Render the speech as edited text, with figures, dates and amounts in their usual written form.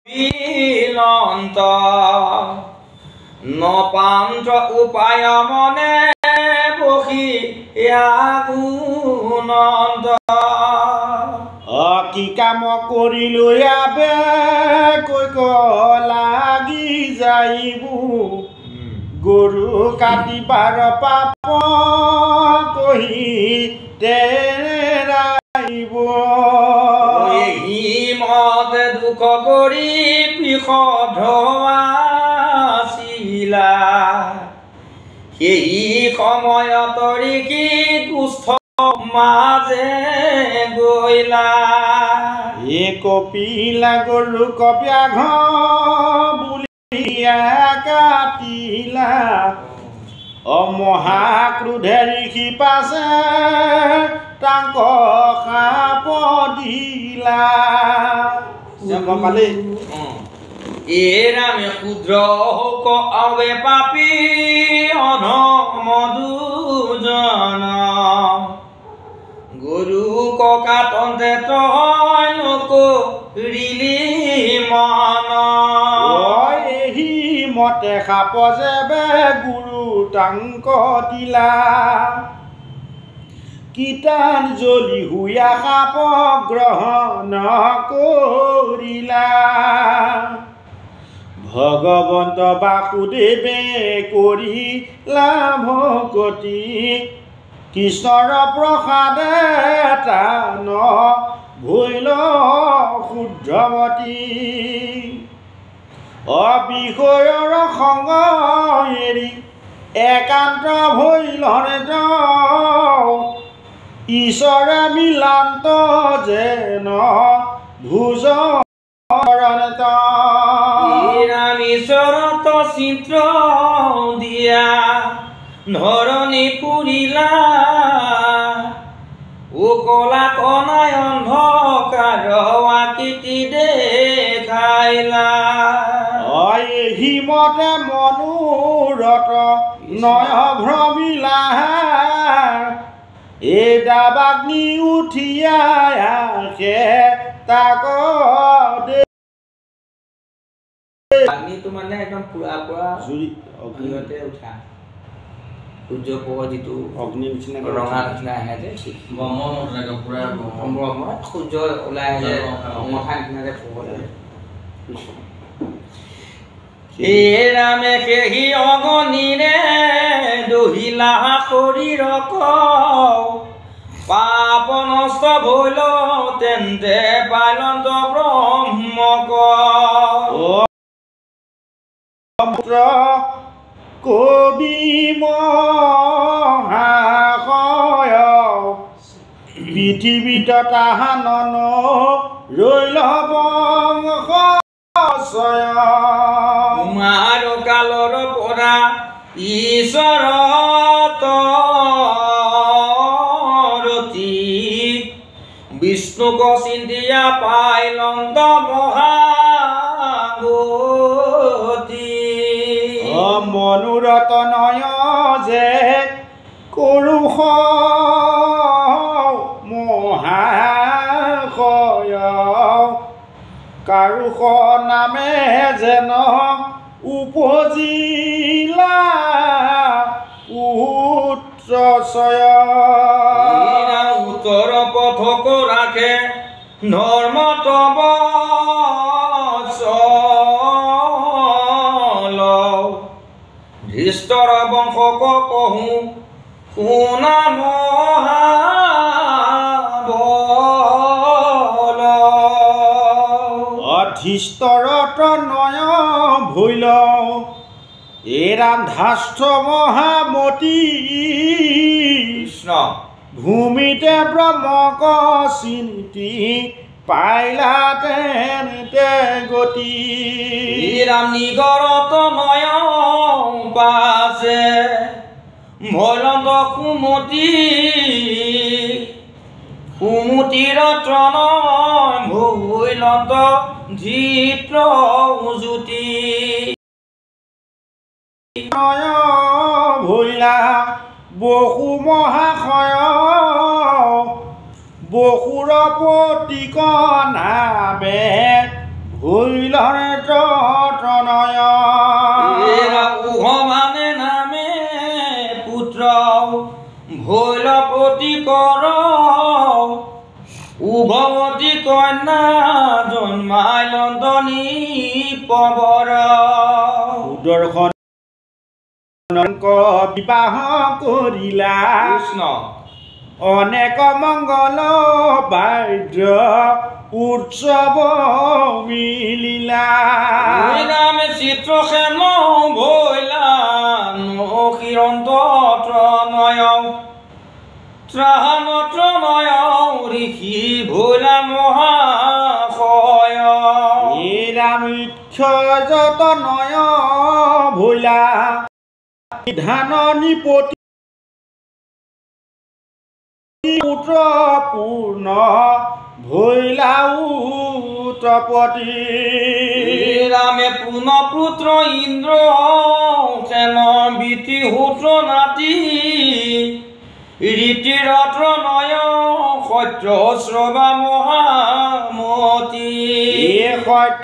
বিলন্ত নপান্ত উপায় মনে বহি গুণন্ত কি কাম কৰিলো আবে কৈ লাগি যাইব গৰু কাটিবাৰ পাপ কহি তেৰাইব মতে দুখ কৰি পিসধোৱাছিলা সেই সময়ত ঋষি দুষ্ট মাজে গইলা কপিলা গৰু কব্যাঘ বুলিয়া কাটিলা মহাক্ৰোধে ঋষি পাছে তাংক সাপ দিলা পালি এৰামে ক্ষুদ্ৰ হক আবে পাপী অধম দুজন গৰু ককাতন্তে তই নকৰিলি মন এহি মতে সাপ যেবে গুৰু তাংক দিলা কীৰ্তনজলি হুয়া সাপ গ্ৰহণ কৰিলা ভগৱন্ত বাসুদেৱে কৰিলা ভকতি কৃষ্ণৰ প্ৰসাদে তান ভৈল শুদ্ধমতী অবিষয়ৰ সংগ এৰি একান্ত ভৈল ঈশ্বৰে মিলান্ত যেন ভোজ ঈশ্বৰত চিত্ৰ দিয়া ধৰণী ফুৰিলা কলা কনাই অন্ধকাৰ আকৃতি দেখাইলা এহি মতে মনোৰথ নয় ভ্ৰমিলা এই দাবাগ্নি উঠিয়া তাক আগ্নিটো মানে একদম পুৰা জুৰি অগ্নিতে উঠা সূৰ্য পোহৰ যিটো অগ্নিৰ নিচিনা ৰঙা নিচিনা আহে যে সূৰ্য ওলাই আহে মথা নিচিনাকে পোহৰ ৰামে সেই অগনিৰে দহিলা শৰীৰক পাপ নষ্ট ভৈল তেন্তে পালন্ত ব্ৰহ্মক কবি মহাশয় পৃথিৱীত তাহানন ৰৈল বংশয় কুমাৰ কালৰ পৰা ঈশ্বৰত বিষ্ণুক চিন্তিয়া পাইলন্ত মহাগতি মনোৰথ নয় যে কৰুষ মহাশয় কাৰুষ নামে যেন উপজিলা পুত্ৰচয় উত্তৰ পথক ৰাখে ধৰ্ম তব ধৃষ্টৰ বংশক কহো শুনা মহাবল অধিষ্ঠৰত নয় ভৈল এৰাধাস্থ মহামতী কৃষ্ণ ভূমিতে ব্ৰহ্মক চিন্তি পাইলা তেনে গতি ৰাম নিগৰত নয় পাছে ভৈলন্ত সুমতিৰ তনয় ভৈলন্ত ধৃত্ৰ উজুতি ভৈলা বসু মহাশয় বসুৰ প্ৰতীক নামে ভৈলৰে তনয় উঘমানে নামে পুত্ৰ ভৈলপতি কৰ উভৱতী কন্যা জন্মাই লণ্ডনী পৱৰ সুদৰ্শন বিবাহ কৰিলা কৃষ্ণ অনেক মংগল বাদ্য উৎসৱ মিলিলা নামে চিত্ৰসেন ভৈলা নকিৰন্ত ত্ৰণয় ত্ৰাহন ত্ৰণয় ঋষি ভৈলা মহাশয় যতনয় ভৈলা ধান নিপতি পুত্ৰ পূৰ্ণ ভৈলা উত্তপতি ৰামে পুন পুত্ৰ ইন্দ্ৰ সেন বিতি সূত্ৰ নাতি ৰীতিৰত্ৰ নয় সত্য শ্ৰৱা মহামতি সত্য